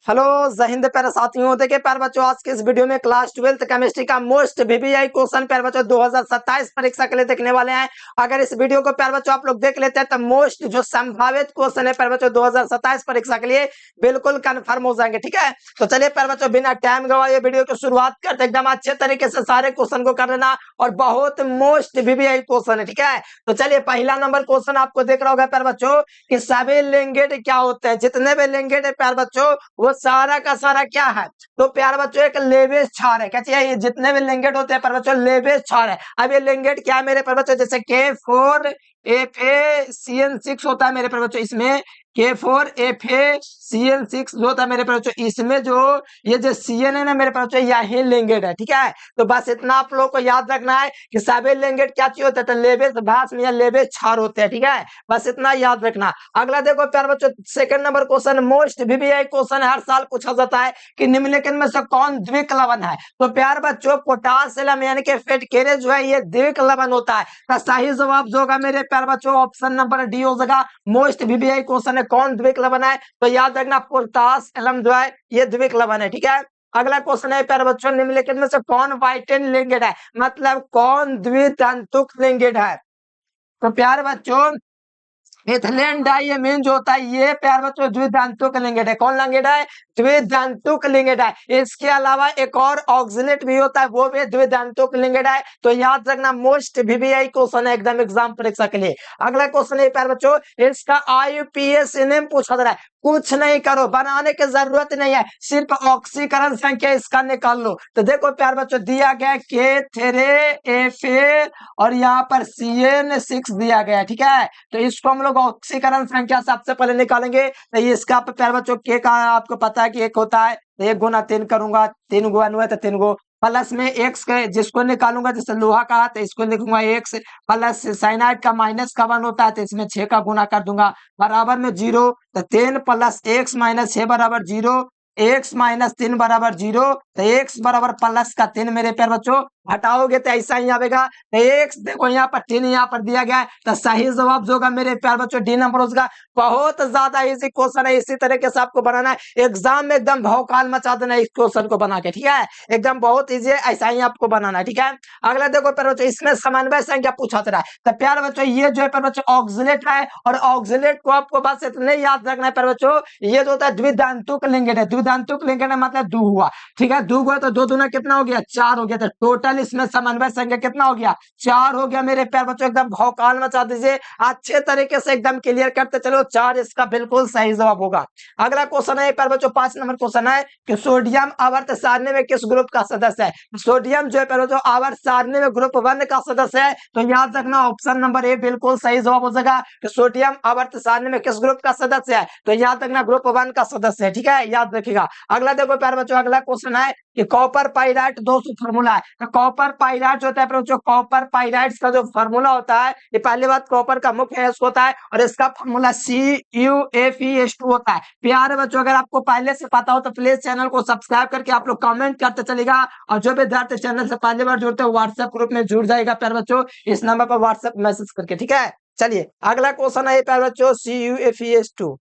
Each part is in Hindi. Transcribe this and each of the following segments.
हेलो जय हिंद प्यारे साथियों। देखिए प्यारे बच्चों, आज के इस वीडियो में क्लास 12th केमिस्ट्री का मोस्ट वीवीआई क्वेश्चन प्यारे बच्चों 2027 परीक्षा के लिए देखने वाले हैं। अगर इस वीडियो को प्यारे बच्चों आप लोग देख लेते हैं तो मोस्ट जो संभावित क्वेश्चन है प्यारे बच्चों 2027 परीक्षा के लिए बिल्कुल कंफर्म हो जाएंगे। ठीक है, तो चलिए प्यारे बच्चों बिना टाइम गवाए वीडियो की शुरुआत करते एकदम अच्छे तरीके से सारे क्वेश्चन को कर लेना और बहुत मोस्ट वीवीआई क्वेश्चन है। ठीक है, तो चलिए पहला नंबर क्वेश्चन आपको देख रहा होगा प्यारे बच्चों कि सभी लिंगेड क्या होते हैं। जितने भी लिंगेड है प्यारे बच्चों वो सारा का सारा क्या है, तो प्यारे बच्चों एक लेवेज क्षार है। क्या चाहिए, ये जितने भी लिंगेट होते हैं प्यारे बच्चों लेवेज क्षार है। अब ये लिंगेट क्या है मेरे प्यारे बच्चों, जैसे K4FaCN6 होता है मेरे प्यारे बच्चों, इसमें K4FaCN6 जो होता है मेरे प्यारे बच्चों, इसमें जो ये जो CN है ना मेरे प्यारे बच्चों यही लिंगेट है। ठीक है, तो बस इतना आप लोगों को याद रखना है कि सभी लिंगेट क्या चाहिए होता है, तो लेवेज भास्म या लेवेज क्षार होते हैं। ठीक है, बस इतना याद रखना। अगला देखो प्यारे बच्चों second number question, most VVI question हर साल पूछा जाता है कि निम्नलिखित में से कौन द्विक लवण है। तो प्यारे बच्चों पोटासियम यानी कि फेटकेरे जो है ये द्विक लवण होता है। तो सही जवाब जो होगा मेरे प्यारे बच्चों ऑप्शन नंबर डी हो जाएगा। मोस्ट वीवीआई क्वेश्चन है कौन द्विक लवण है, तो याद रखना पोटास एलम जो है ये द्विक लवण है। ठीक है, अगला क्वेश्चन है प्यारे बच्चों निम्नलिखित में से कौन वाइटेन लिंगेड है, मतलब कौन द्वितंतुक लिंगेड है। तो प्यारे बच्चों इथिलीन डाइमीन जो होता है ये प्यारे बच्चों द्विधांतुक लिंगेट है। कौन लिंगेट है, द्विधांतुक लिंगेट है। इसके अलावा एक और ऑक्सिलेट भी होता है वो भी द्विधांतुक लिंगेट है। तो याद रखना मोस्ट वीवीआई क्वेश्चन है एकदम एग्जाम परीक्षा के लिए। अगला क्वेश्चन है प्यारे बच्चों इसका आईयूपीएस नेम पूछा जा रहा है। कुछ नहीं करो, बनाने की जरूरत नहीं है, सिर्फ ऑक्सीकरण संख्या इसका निकाल लो। तो देखो प्यारे बच्चों दिया गया K3FA और यहाँ पर CN6 दिया गया। ठीक है, तो इसको हम लोग ऑक्सीकरण संख्या सबसे पहले निकालेंगे। तो इसका प्यारे बच्चों के का आपको पता है कि एक होता है, एक गुना 3 करूंगा, 3 गुना हुआ तो 3 गो प्लस में एक्स के जिसको निकालूंगा, जैसे लोहा का तो इसको लिखूंगा एक्स प्लस साइनाइड का माइनस का 1 होता है तो इसमें 6 का गुना कर दूंगा बराबर में 0। तो 10 प्लस एक्स माइनस 6 बराबर 0, एक्स माइनस 3 बराबर 0। तो एक्स बराबर प्लस का 3 मेरे प्यारे बच्चों हटाओगे तो ऐसा ही आएगा। तो एक्स देखो यहाँ पर 3 यहाँ पर दिया गया है, तो सही जवाब जो होगा मेरे प्यारे बच्चों डी नंबर होगा। बहुत ज्यादा इजी क्वेश्चन है, इसी तरीके से आपको बनाना है, एग्जाम में एकदम भौकाल मचा देना है इस क्वेश्चन को बना के। ठीक है, एकदम बहुत इजी है, ऐसा ही आपको बनाना है। ठीक है, अगला देखो प्यारे बच्चों इसमें समन्वय संख्या पूछा जा रहा है। तो प्यारे बच्चों ये जो है प्यारे बच्चों ऑक्सिलेट है और ऑक्सिलेट को आपको बस इतने याद रखना है प्यारे बच्चों, ये जो होता है द्विधांतुक लिंगेट है। द्विधांतुक लिंगेट है मतलब दो हुआ। ठीक है, दो हुआ तो 2 दूना कितना हो गया 4 हो गया। तो टोटल इसमें समन्वय संख्या कितना हो गया 4 हो गया। मेरे प्यारे बच्चों एकदम भौकाल मचा दीजिए, अच्छे तरीके से एकदम क्लियर करते चलो। 4 इसका बिल्कुल सही जवाब होगा। अगला क्वेश्चन है प्यारे बच्चों 5 नंबर क्वेश्चन है कि सोडियम आवर्त सारणी में किस ग्रुप का सदस्य है। सोडियम जो है प्यारे बच्चों आवर्त सारणी में ग्रुप 1 का सदस्य है। तो याद रखना ऑप्शन नंबर ए बिल्कुल सही जवाब हो जाएगा कि सोडियम आवर्त सारणी में किस ग्रुप का सदस्य है, तो याद रखना ग्रुप 1 का सदस्य है। ठीक है, याद रखिएगा। अगला देखो प्यारे बच्चों अगला क्वेश्चन है कि कॉपर पाइराइट 200 फार्मूला है। तो कॉपर पाइराइट जो होता है प्यारे बच्चों, कॉपर पाइराइट का जो फार्मूला होता है, ये पहली बात कॉपर का मुख्य अयस्क होता है और इसका फार्मूला CuFeS2 होता है। प्यारे बच्चों अगर आपको पहले से पता हो तो प्लीज चैनल को सब्सक्राइब करके आप लोग कमेंट करते चलेगा, और जो विद्यार्थी चैनल से पहली बार जुड़ते हैं व्हाट्सएप ग्रुप में जुड़ जाएगा प्यारे बच्चों इस नंबर पर व्हाट्सएप मैसेज करके। ठीक है, चलिए अगला क्वेश्चन है प्यारे बच्चों CuFeS2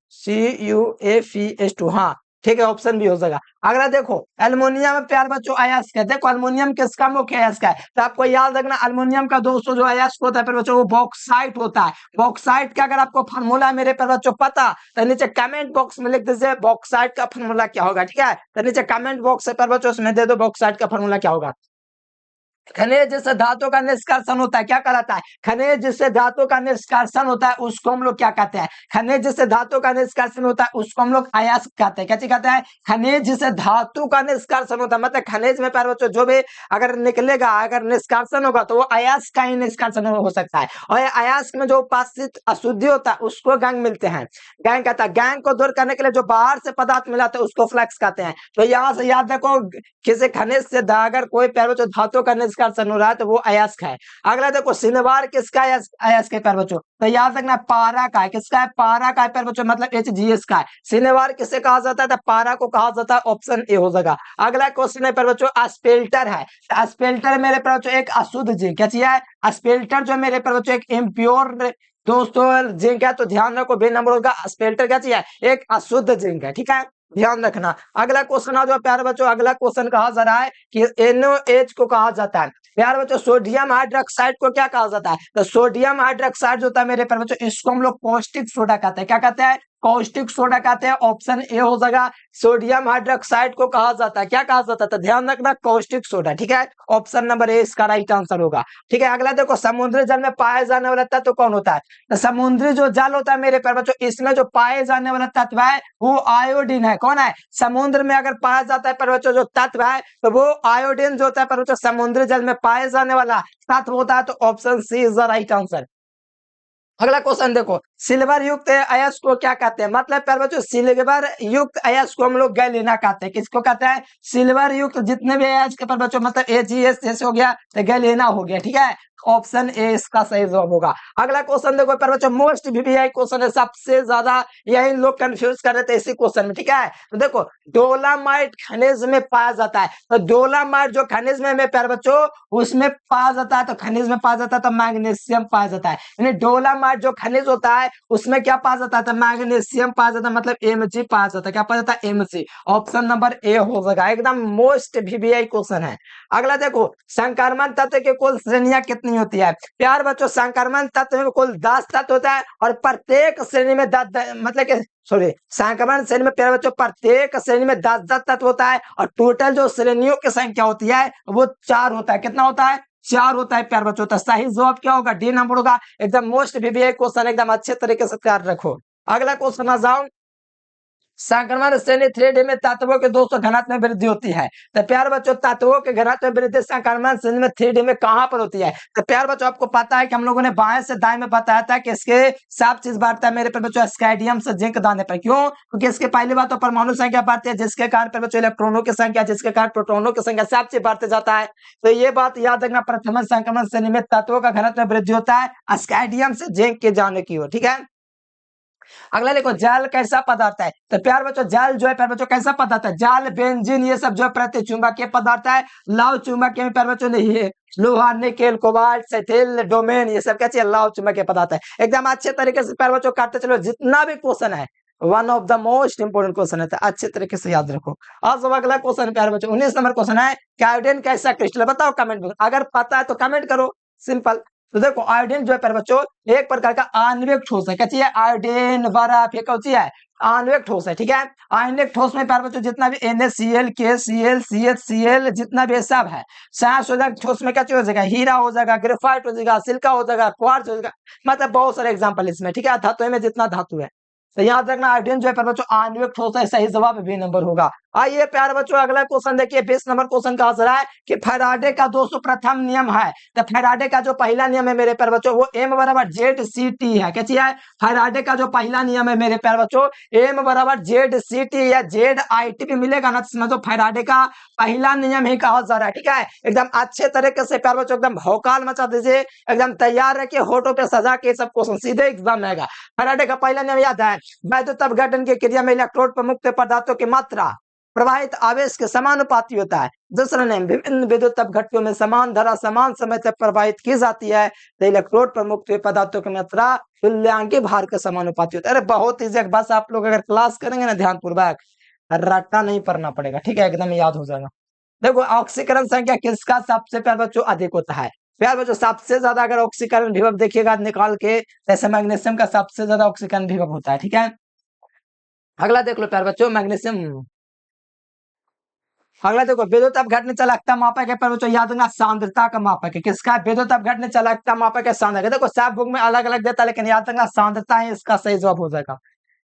हाँ ठीक है, ऑप्शन भी हो जाएगा। अगला देखो एल्युमिनियम में प्यारे बच्चों अयस्क है। देखो एल्युमिनियम किसका मुख्य अयस्क है, तो आपको याद रखना एल्युमिनियम का दोस्तों जो अयस्क होता है प्यारे बच्चों वो बॉक्साइट होता है। बॉक्साइट का अगर आपको फार्मूला मेरे प्यारे बच्चों पता तो नीचे कमेंट बॉक्स में लिख दीजिए बॉक्साइट का फार्मूला क्या होगा। ठीक है, तो नीचे कमेंट बॉक्स है प्यारे बच्चों उसमें दे दो बॉक्साइट का फार्मूला क्या होगा। खनिज जिससे धातु का निष्कर्षण होता है क्या कहलाता है, खनिज जिससे धातु का निष्कर्षण होता है उसको हम लोग क्या कहते हैं, खनिज जिससे धातु का निष्कर्षण होता है उसको हम लोग अयस्क कहते हैं। क्या कहते हैं, खनिज जिससे धातु का निष्कर्षण होता है, मतलब खनिज में प्यारे बच्चों जो भी अगर निकलेगा अगर निष्कर्षण होगा तो वो अयस्क का ही निष्कर्षण हो सकता है। और अयस्क में जो उपस्थित अशुद्धि होता है उसको गैंग मिलते हैं। गैंग कहता है, गैंग को दूर करने के लिए जो बाहर से पदार्थ मिलाते हैं उसको फ्लक्स कहते हैं। तो यहाँ से याद रखो किसी खनिज से अगर कोई प्यारे बच्चों धातु का निष्कर्षण हो रहा है तो वो अयस्क है। अगला देखो सिनेवार किसका अयस्क है प्यारे बच्चों, तो याद रखना पारा का है। किसका है, पारा का है प्यारे बच्चों, मतलब HGS का है। सिनेवार किसे कहा जाता है, तो पारा को कहा जाता है, ऑप्शन ए हो जाएगा। अगला क्वेश्चन है प्यारे बच्चों अस्पेल्टर है। अस्पेल्टर मेरे प्यारे बच्चों एक अशुद्ध जिंक, क्या चीज है अस्पेल्टर जो मेरे प्यारे बच्चों एक इम्प्योर दोस्तों जिंक है। तो ध्यान रखो बे नंबर होगा अस्पेल्टर क्या चीज है, एक अशुद्ध जिंक है। ठीक है, ध्यान रखना। अगला क्वेश्चन आ जाओ प्यारे बच्चों, अगला क्वेश्चन कहा जा रहा है कि NaOH को कहा जाता है प्यारे बच्चों, सोडियम हाइड्रोक्साइड को क्या कहा जाता है? तो सोडियम हाइड्रोक्साइड जो होता है मेरे प्यारे बच्चों, इसको हम लोग कॉस्टिक सोडा कहते हैं। क्या कहते हैं? कॉस्टिक सोडा कहते हैं। ऑप्शन ए हो जाएगा। सोडियम हाइड्रोक्साइड को कहा जाता है, क्या कहा जाता है? तो ध्यान रखना, कॉस्टिक सोडा। ठीक है, ऑप्शन नंबर ए इसका राइट आंसर होगा। ठीक है, अगला देखो, समुद्री जल में पाए जाने वाला तत्व कौन होता है? तो समुद्री जो जल होता है मेरे प्यारे बच्चों, इसमें जो पाए जाने वाला तत्व है वो आयोडीन है। कौन है? समुद्र में अगर पाया जाता है प्यारे बच्चों जो तत्व है, तो वो आयोडीन जो होता है प्यारे बच्चों, समुद्री जल में पाए जाने वाला तत्व होता है। तो option C is the right answer. अगला क्वेश्चन देखो, सिल्वर युक्त अयस्क को क्या कहते हैं? मतलब प्यारे बच्चों, सिल्वर युक्त अयस्क को हम लोग गैलेना कहते हैं। किसको कहते हैं? सिल्वर युक्त जितने भी अयस्क पर बच्चों, मतलब AgS जैसे हो गया तो गैलेना हो गया। ठीक है, ऑप्शन ए इसका सही जवाब होगा। अगला क्वेश्चन देखो प्यारे बच्चों, मोस्ट VVI क्वेश्चन है, सबसे ज्यादा यही लोग कंफ्यूज कर रहे थे इसी क्वेश्चन में। ठीक है, तो देखो, डोलामाइट खनिज में पाया जाता है। तो डोलामाइट जो खनिज में प्यारे बच्चों उसमें पाया जाता है, तो खनिज में पाया जाता है तो मैग्नीशियम पाया जाता है। यानी डोलामाइट जो खनिज होता है उसमें क्या पाया जाता है? तो मैग्नीशियम पाया जाता है, मतलब Mg पाया जाता है। क्या पाया जाता है? Mg। ऑप्शन नंबर ए हो जाएगा, एकदम मोस्ट VVI क्वेश्चन है। अगला देखो, संक्रमण तत्व की कुल श्रेणियां कितनी होती है? प्यार बच्चों, संक्रमण तत्व में कुल 10 तत्व होता है और प्रत्येक श्रेणी में 10 मतलब कि सॉरी, संक्रमण श्रेणी में प्यारे बच्चों प्रत्येक श्रेणी में 10 तत्व होता है और टोटल जो श्रेणियों की संख्या होती है वो 4 होता है। कितना होता है? 4 होता है प्यारे बच्चों। तो सही जवाब क्या होगा? डी नंबर होगा। एकदम मोस्ट VVI क्वेश्चन, एकदम अच्छे तरीके से तैयार रखो। अगला क्वेश्चन आ जाओ, संक्रमण श्रेणी 3D में तत्वों के 200 घनत्व में वृद्धि होती है। तो प्यार बच्चों, तत्वों के घनत्व में वृद्धि संक्रमण श्रेणी में 3D में कहां पर होती है? तो प्यार बच्चों, आपको पता है कि हम लोगों ने बाएं से दाएं में बताया था कि इसके सब चीज बढ़ता है मेरे प्यारे बच्चों स्कैंडियम से जिंक दाने पर। क्यों? क्योंकि इसके पहली बात तो परमाणु संख्या बढ़ती है, जिसके कारण प्यारे बच्चों इलेक्ट्रॉनों की संख्या, जिसके कारण प्रोटॉनों की संख्या, सब चीज बढ़ते जाता है। तो ये बात याद रखना, प्रथम संक्रमण श्रेणी में तत्वों का घनत्व में वृद्धि होता है स्कैंडियम से जिंक के जाने की ओर। ठीक है, अगला देखो, जल कैसा पदार्थ है? तो प्यार बच्चों, जल जो है प्यार बच्चों कैसा पदार्थ है? जल, बेंजीन, ये सब जो है प्रतिचुंबकीय पदार्थ है। लौह चुंबकीय में प्यार बच्चों नहीं है, लोहा, निकेल, कोबाल्ट, सेथिल, डोमेन, ये सब क्या चाहिए? लौह चुंबकीय पदार्थ है। एकदम अच्छे तरीके से प्यार बच्चों काटते चलो, जितना भी क्वेश्चन है one of the most important question है, तो अच्छे तरीके से याद रखो। आज अगला क्वेश्चन प्यार बच्चों 19 नंबर क्वेश्चन है कि आयोडीन कैसा क्रिस्टल? बताओ कमेंट में, अगर पता है तो कमेंट करो, सिंपल। तो देखो, आयोडीन जो है प्यारे बच्चों एक प्रकार का आणविक ठोस है। क्या चीज है? आयोडीन, बर्फ, ये कौन सी है? आणविक ठोस है। ठीक है, आणविक ठोस में प्यारे बच्चों जितना भी NaCl, KCl, CHCl जितना भी सब है, संयोजक ठोस में क्या चीज हो जाएगा? हीरा हो जाएगा, ग्रेफाइट हो जाएगा, सिलिका हो जाएगा, क्वार्ट्ज हो जाएगा, मतलब बहुत सारे एग्जाम्पल इसमें। ठीक है, धातु में जितना धातु है, तो याद रखना आयोडीन जो है प्यारे बच्चों आणविक ठोस है। सही जवाब बी नंबर होगा। आइए प्यारे बच्चों, अगला क्वेश्चन देखिए, 20 नंबर क्वेश्चन का आंसर है कि फैराडे का दोस्तों प्रथम नियम है। तो फैराडे का जो पहला नियम है मेरे प्यारे बच्चों, वो M बराबर ZCT है। क्या चीज है? फैराडे का जो पहला नियम है मेरे प्यारे बच्चों, M बराबर ZCT या ZIT भी मिलेगा ना, समझो फैराडे का पहला नियम ही कहा जा रहा है। ठीक है, एकदम अच्छे तरीके से प्यारे बच्चों एकदम भौकाल मचा दीजिए, एकदम तैयार रखिए, होठों पे सजा के सब क्वेश्चन सीधे एग्जाम में आएगा। फैराडे का पहला नियम याद है, वैद्युत अपघटन की क्रिया में इलेक्ट्रोड पर मुक्त पदार्थों की मात्रा प्रवाहित आवेश के समानुपाती होता है। दूसरा नियम, विभिन्न विद्युत अपघटनों में समान धारा समान समय तक प्रवाहित की जाती है, तो इलेक्ट्रोड पर मुक्त हुए पदार्थों की मात्रा तुल्यांकी भार के समानुपाती होता है। अरे बहुत इजी, बस आप लोग अगर क्लास करेंगे ना ध्यान पूर्वक, रट्टा नहीं पढ़ना पड़ेगा। ठीक है, एकदम याद हो जाएगा। देखो, ऑक्सीकरण संख्या किसका सबसे प्यार बच्चों अधिक होता है? प्यार बच्चों सबसे ज्यादा अगर ऑक्सीकरण विभव देखिएगा निकाल के, जैसे मैग्नीशियम का सबसे ज्यादा ऑक्सीकरण विभव होता है। ठीक है, अगला देख लो प्यार बच्चों, मैग्नीशियम। अगला देखो, विद्युत अपघटन चालकता मापक है प्यार बच्चों, याद रखना सांद्रता का मापक है। किसका? विद्युत अपघटन चालकता मापक है सांद्रता। देखो सब बुक में अलग अलग देता है, लेकिन याद रखना सांद्रता है इसका सही जवाब हो जाएगा।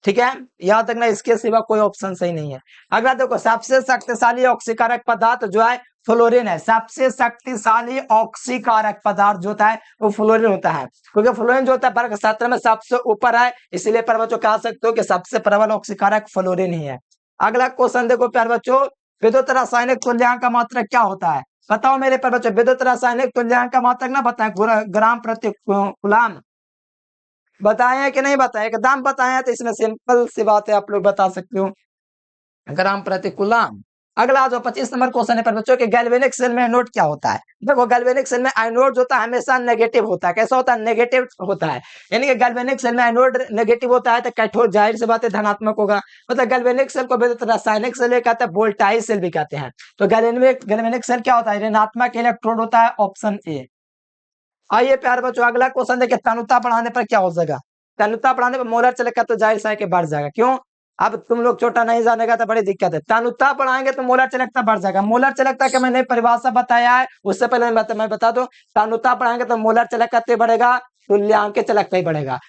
ठीक है, याद रखना, इसके सिवा कोई ऑप्शन सही नहीं है। अगला देखो, सबसे शक्तिशाली ऑक्सीकारक पदार्थ जो है फ्लोरीन है। सबसे शक्तिशाली ऑक्सीकारक पदार्थ जो होता है वो फ्लोरीन होता है, क्योंकि फ्लोरीन जो होता है वर्ग क्षेत्र में सबसे ऊपर है, इसलिए प्यारे बच्चों कह सकते हो कि सबसे प्रबल ऑक्सीकारक फ्लोरीन ही है। अगला क्वेश्चन देखो प्यारे बच्चों, विद्युत रासायनिक तुल्यांक का मात्रक क्या होता है? बताओ मेरे प्यारे बच्चों, विद्युत रासायनिक तुल्यांक का मात्रक ना बताएं, ग्राम प्रति कूलम बताए कि नहीं बताए? एकदम बताए, तो इसमें सिंपल सी बात है, आप लोग बता सकते हो, ग्राम प्रति कूलम। अगला जो 25 नंबर क्वेश्चन है पर बच्चों के गैल्वेनिक सेल में एनोड क्या होता है। देखो गैल्वेनिक सेल में एनोड जो होता है हमेशा नेगेटिव होता है। कैसा होता है? नेगेटिव होता है। यानी कि गैल्वेनिक सेल में एनोड नेगेटिव होता है तो कैथोड जाहिर सी बात है धनात्मक होगा। मतलब गैल्वेनिक सेल को रासायनिक सेल भी कहते हैं, वोल्टाइक सेल भी कहते हैं। तो गैल्वेनिक सेल क्या होता है? ऋणात्मक इलेक्ट्रोड होता है, ऑप्शन ए। आइए प्यार बच्चों अगला क्वेश्चन देखिए, तनुता बढ़ाने पर क्या हो जाएगा? तनुता बढ़ाने पर मोलर चलेगा तो जाहिर सा है कि बढ़ जाएगा। क्यों? अब तुम लोग छोटा नहीं जानेगा तो बड़ी दिक्कत है। तनुता बढ़ाएंगे तो मोलर चलकता बढ़ जाएगा। मोलर चलकता के मैंने परिभाषा बताया है, उससे पहले मैं बता दूं, तनुता बढ़ाएंगे तो मोलर चलकता बढ़ेगा, तुल्यांक चलकता ही बढ़ेगा।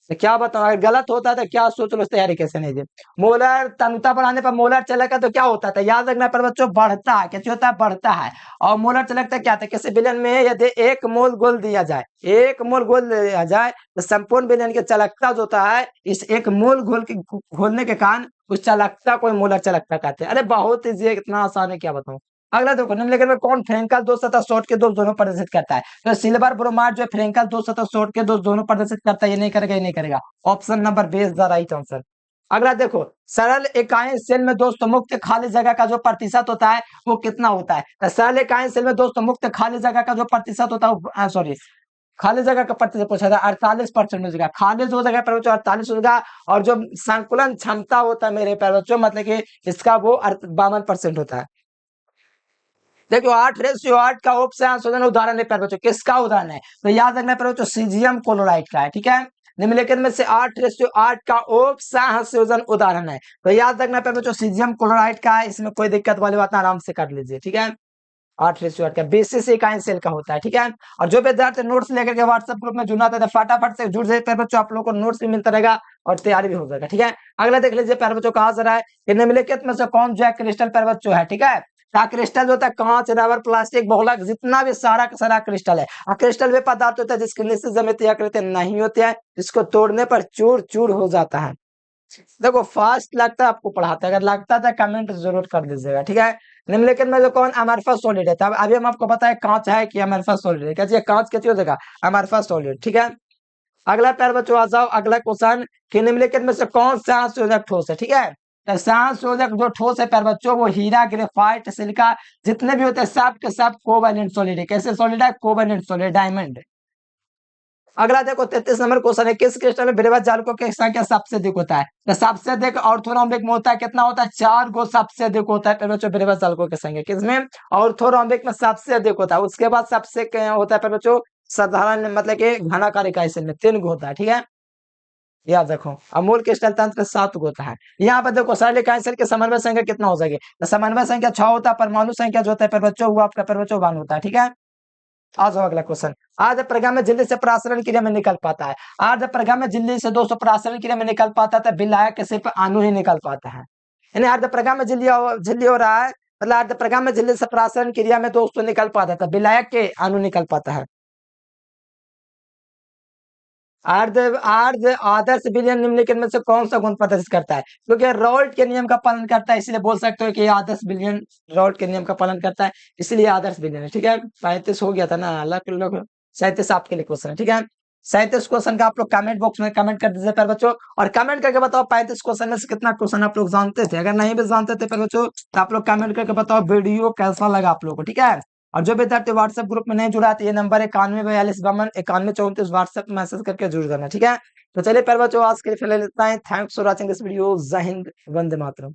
तो क्या बताऊं, अगर गलत होता है तो क्या सोच लो, तैयारी कैसे नहीं दी। मोलर तनुता बढ़ाने पर मोलर चलकता तो क्या होता था? याद रखना पर बच्चों, बढ़ता है। क्या होता है? बढ़ता है। और मोलर चलकता क्या था? किसी विलयन में यदि 1 मोल घोल दिया जाए, 1 मोल घोल दिया जाए तो संपूर्ण विलयन की चलकता जो होता है, इस 1 मोल घोलने के कारण उस चलकता को मोलर चलकता कहते हैं। अरे बहुत इजी है, इतना आसान है, क्या बताऊं। अगला देखो, निम्नलिखित में कौन फ्रेंकल दोष तथा शॉर्ट के दोष दोनों प्रदर्शित करता है? तो सिल्वर ब्रोमाइड जो फ्रेंकल दोष तथा शॉर्ट के दोष दोनों प्रदर्शित करता है। ये नहीं करेगा, ये नहीं करेगा। Option number B is the right answer. अगला देखो, सरल इकाई सेल में दोस्त मुक्त खाली जगह का जो प्रतिशत होता है वो कितना होता है? तो सरल इकाई सेल में दोस्त मुक्त खाली जगह का जो प्रतिशत होता है, सॉरी, खाली जगह का प्रतिशत पूछा था, 48% हो जाएगा। खाली जो जगह पर बच्चों 48 हो जाएगा। और जो संकुलन क्षमता होता है मेरे प्यारे बच्चों, मतलब कि इसका वो 52% होता है। देखो 8:8 का उप संशोधन उदाहरण है प्यारे बच्चों, किसका उदाहरण है? तो याद रखना प्यारे बच्चों, सीजियम क्लोराइड का है। ठीक है, निम्नलिखित में से 8:8 का उप संशोधन उदाहरण है। तो याद रखना प्यारे बच्चों, सीजियम क्लोराइड का है। इसमें कोई दिक्कत वाली बात ना, आराम से कर लीजिए। ठीक है, 8:8 का बीसीसी का सेल का होता है। ठीक है, और जो विद्यार्थी नोट्स लेकर के व्हाट्सएप ग्रुप में जुड़ना था, फटाफट से जुड़ जाए प्यारे बच्चों, आप लोगों को नोट्स भी मिलता रहेगा और तैयारी भी हो जाएगा। ठीक है, अगला देख लीजिए प्यारे बच्चों, कहा जा रहा है कि निम्नलिखित में से कौन जो है क्रिस्टल प्यारे बच्चों है? ठीक है, क्रिस्टल जो होता है कांच, रबर, प्लास्टिक, बहुलक, जितना भी सारा का सारा क्रिस्टल है। क्रिस्टल वे पदार्थ होता है जिसकी निश्चित ज्यामितीय आकृति नहीं होती है, जिसको तोड़ने पर चूर चूर हो जाता है। देखो फास्ट लगता है आपको पढ़ाते, अगर लगता था कमेंट जरूर कर दीजिएगा। ठीक है, निम्नलिखित में जो कौन अमरफा सॉलिड है? तब अभी हम आपको बताए कांच है कि अमरफा सॉलिड है। क्या कांच कैसी हो जाएगा? अमरफा सॉलिड। ठीक है, अगला प्यार बच्चों आ जाओ, अगला क्वेश्चन कि निम्नलिखित में से कौन सा संयोजक ठोस है? ठीक है, तो संयोजक जो ठोस है प्यार बच्चों, वो हीरा, ग्रेफाइट, सिलिका, जितने भी होते हैं सब के सब कोवैलेंट सॉलिड है। कैसे सॉलिड है? Covalent solid, diamond. अगला देखो 33 नंबर क्वेश्चन है, किस क्रिस्टल में विरवत जालकों की संख्या सबसे अधिक होता है? तो सबसे अधिक ऑर्थोरॉम्बिक में होता है, कितना होता है? 4 गो सबसे अधिक होता है बच्चों विरवत जालकों की संख्या। किसमें? ऑर्थोरॉम्बिक में सबसे अधिक होता है। उसके बाद सबसे होता है बच्चों साधारण, मतलब कि घनाकार इकाई सेल में 3 गो होता है। ठीक है, याद रखो। अमूल क्रिस्टल तंत्र 7 गो होता है। यहाँ पर देखो सरल इकाई सेल की समन्वय संख्या कितना हो जाएगी? तो समन्वय संख्या 6 होता है। परमाणु संख्या जो होता है पर बच्चों, वो आपका पर बच्चों 1 होता है। ठीक है, आ जाओ अगला क्वेश्चन। आर्द्र प्रगा में झिल्ली से परासरण क्रिया में निकल पाता है। आर्द्र प्रगा में झिल्ली से दोस्तों परासरण क्रिया में निकल पाता है, विलायक के सिर्फ अणु ही निकल पाता है। यानी आर्द्र प्रगा में झिल्ली हो रहा है, मतलब आर्द्र प्रगा में झिल्ली से परासरण क्रिया में दोस्तों निकल पाता था, विलायक के अणु निकल पाता है। आदर्श विलयन निम्नलिखित में से कौन सा गुण प्रदर्शित करता है? क्योंकि रॉल्ट के नियम का पालन करता है, इसलिए बोल सकते हो कि आदर्श विलयन रॉल्ट के नियम का पालन करता है, इसलिए आदर्श विलयन है। ठीक है, 35 हो गया था ना, अलग लोग 37 आपके लिए क्वेश्चन है। ठीक है, 37 क्वेश्चन का आप लोग कमेंट बॉक्स में कमेंट कर दीजिए पर बच्चों, और कमेंट करके बताओ 35 क्वेश्चन में से कितना क्वेश्चन आप लोग जानते थे। अगर नहीं भी जानते थे पर बच्चों, तो आप लोग कमेंट करके बताओ वीडियो कैसा लगा आप लोगों को। ठीक है, और जो विद्यार्थी व्हाट्सएप ग्रुप में नहीं जुड़ा तो ये नंबर 9142519134 व्हाट्सएप मैसेज करके जुड़ जाना। ठीक है, तो चलिए पहले बच्चों आज के लिए फिलहाल इतना ही। Thanks for watching this video. जय हिंद, वंदे मातरम।